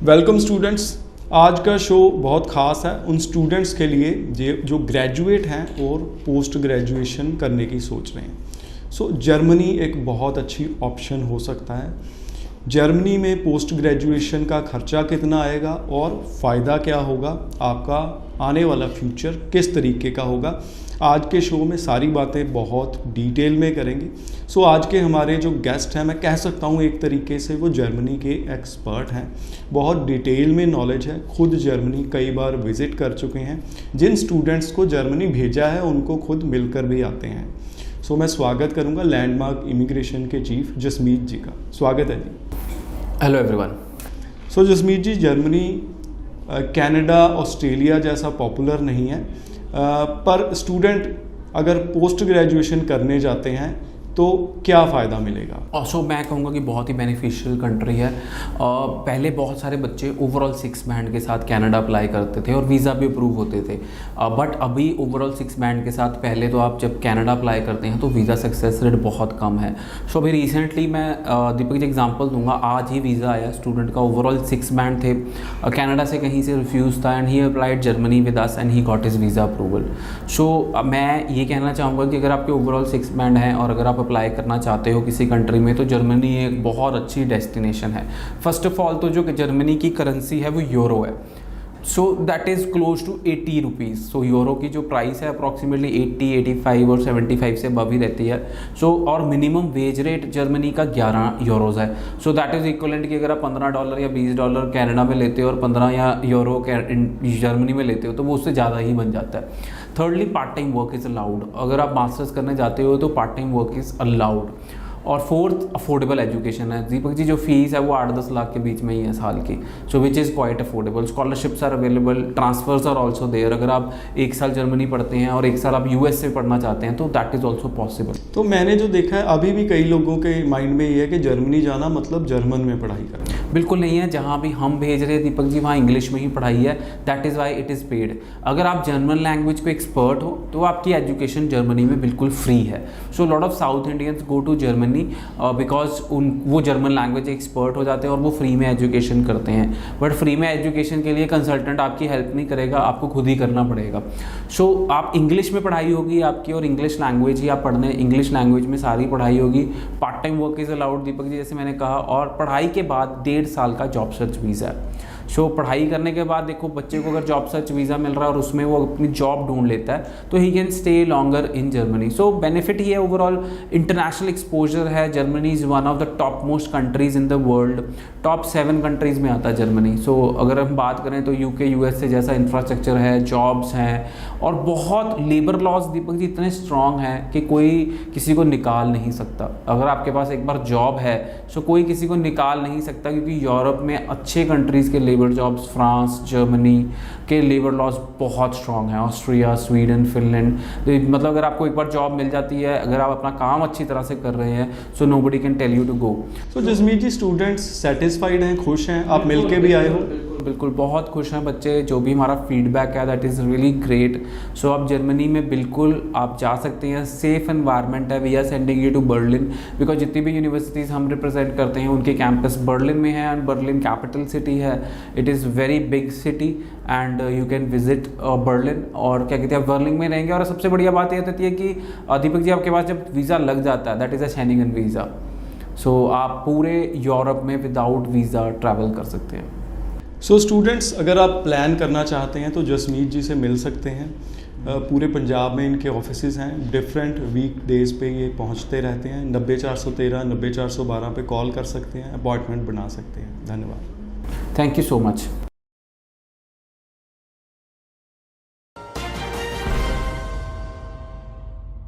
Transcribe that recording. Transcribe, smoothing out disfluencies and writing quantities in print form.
Welcome students. आज का show बहुत ख़ास है उन स्टूडेंट्स के लिए जो ग्रेजुएट हैं और पोस्ट ग्रेजुएशन करने की सोच रहे हैं। जर्मनी एक बहुत अच्छी ऑप्शन हो सकता है। जर्मनी में पोस्ट ग्रेजुएशन का खर्चा कितना आएगा और फ़ायदा क्या होगा, आपका आने वाला फ्यूचर किस तरीके का होगा, आज के शो में सारी बातें बहुत डिटेल में करेंगे। आज के हमारे जो गेस्ट हैं, मैं कह सकता हूँ एक तरीके से वो जर्मनी के एक्सपर्ट हैं, बहुत डिटेल में नॉलेज है, खुद जर्मनी कई बार विज़िट कर चुके हैं। जिन स्टूडेंट्स को जर्मनी भेजा है उनको खुद मिलकर भी आते हैं। मैं स्वागत करूँगा लैंडमार्क इमिग्रेशन के चीफ जसमीत जी का। स्वागत है जी। Hello everyone. Jasmeet ji, Germany Canada Australia जैसा पॉपुलर नहीं है, पर स्टूडेंट अगर पोस्ट ग्रेजुएशन करने जाते हैं तो क्या फ़ायदा मिलेगा? मैं कहूँगा कि बहुत ही बेनिफिशियल कंट्री है। पहले बहुत सारे बच्चे ओवरऑल 6 बैंड के साथ कनाडा अप्लाई करते थे और वीज़ा भी अप्रूव होते थे, बट अभी ओवरऑल 6 बैंड के साथ पहले तो आप जब कनाडा अप्लाई करते हैं तो वीज़ा सक्सेस रेट बहुत कम है। अभी रिसेंटली मैं दीपक जी एग्जांपल दूंगा, आज ही वीज़ा आया स्टूडेंट का, ओवरऑल 6 बैंड थे, कनाडा से कहीं से रिफ्यूज़ था and he applied Germany with us and he got his visa approval. मैं ये कहना चाहूँगा कि अगर आपके ओवरऑल 6 बैंड हैं और अगर आप अप्लाई करना चाहते हो किसी कंट्री में तो जर्मनी एक बहुत अच्छी डेस्टिनेशन है। फर्स्ट ऑफ ऑल तो जो जर्मनी की करेंसी है वो यूरो है, that is close to 80 rupees. Euro की जो प्राइस है अप्रॉक्सीमेटली 80, 85 और 75 से अबव ही रहती है। और मिनिमम वेज रेट जर्मनी का 11 यूरोज़ है। दैट इज़ इक्वलेंट कि अगर आप $15 या $20 कनाडा में लेते हो और 15 या यूरो जर्मनी में लेते हो तो वो उससे ज़्यादा ही बन जाता है। Thirdly, part time work is allowed. अगर आप मास्टर्स करने जाते हो तो part time work is allowed. और फोर्थ, अफोर्डेबल एजुकेशन है। दीपक जी, जो फीस है वो 8-10 लाख के बीच में ही है साल की, which is quite affordable. Scholarships are available, transfers are also there. अगर आप 1 साल जर्मनी पढ़ते हैं और 1 साल आप US से पढ़ना चाहते हैं तो दैट इज़ ऑल्सो पॉसिबल। तो मैंने जो देखा है अभी भी कई लोगों के माइंड में ये है कि जर्मनी जाना मतलब जर्मन में पढ़ाई करना। बिल्कुल नहीं है। जहाँ भी हम भेज रहे हैं दीपक जी वहाँ इंग्लिश में ही पढ़ाई है, that is why it is paid. अगर आप जर्मन लैंग्वेज को एक्सपर्ट हो तो आपकी एजुकेशन जर्मनी में बिल्कुल फ्री है। Lot of South Indians go to Germany because वो जर्मन लैंग्वेज एक्सपर्ट हो जाते हैं और वो फ्री में एजुकेशन करते हैं। बट फ्री में एजुकेशन के लिए कंसल्टेंट आपकी हेल्प नहीं करेगा, आपको खुद ही करना पड़ेगा। आप इंग्लिश में पढ़ाई होगी आपकी और इंग्लिश लैंग्वेज ही आप पढ़ने, इंग्लिश लैंग्वेज में सारी पढ़ाई होगी। Part time work is allowed Deepak ji, जैसे मैंने कहा, और पढ़ाई के बाद 1.5 साल का जॉब सर्च वीज़ा है। पढ़ाई करने के बाद देखो, बच्चे को अगर जॉब सर्च वीज़ा मिल रहा है और उसमें वो अपनी जॉब ढूंढ लेता है तो he can stay longer in Germany. Benefit ही है, ओवरऑल इंटरनेशनल एक्सपोजर है। Germany is one of the top most countries in the world, top 7 countries में आता है जर्मनी। अगर हम बात करें तो UK US से जैसा इंफ्रास्ट्रक्चर है, जॉब्स हैं और बहुत लेबर लॉज दीपक जी इतने स्ट्रॉन्ग हैं कि कोई किसी को निकाल नहीं सकता। अगर आपके पास एक बार जॉब है कोई किसी को निकाल नहीं सकता, क्योंकि यूरोप में अच्छे कंट्रीज़ के लेबर जॉब्स, फ्रांस, जर्मनी के लेबर लॉज बहुत स्ट्रॉन्ग है, ऑस्ट्रिया, स्वीडन, फिनलैंड। मतलब अगर आपको एक बार जॉब मिल जाती है, अगर आप अपना काम अच्छी तरह से कर रहे हैं, nobody can tell you to go. Jasmeet ji, students satisfied हैं, खुश हैं? आप मिल के भी आए हो? बिल्कुल बहुत खुश हैं बच्चे। जो भी हमारा फीडबैक है दैट इज़ रियली ग्रेट। आप जर्मनी में बिल्कुल आप जा सकते हैं, सेफ एनवायरनमेंट है। We are sending you to Berlin because जितनी भी यूनिवर्सिटीज़ हम रिप्रेजेंट करते हैं उनके कैंपस बर्लिन में है एंड बर्लिन कैपिटल सिटी है। It is very big city and you can visit Berlin. और क्या कहते हैं, बर्लिन में रहेंगे। और सबसे बढ़िया बात यह होती है कि दीपक जी आपके पास जब वीज़ा लग जाता है that is a Schengen visa. आप पूरे यूरोप में विदाउट वीज़ा ट्रैवल कर सकते हैं। स्टूडेंट्स, अगर आप प्लान करना चाहते हैं तो जसमीत जी से मिल सकते हैं। पूरे पंजाब में इनके ऑफिसेज़ हैं, डिफरेंट वीक डेज़ पे ये पहुंचते रहते हैं। 90-413 90-412 पे कॉल कर सकते हैं, अपॉइंटमेंट बना सकते हैं। धन्यवाद। Thank you so much.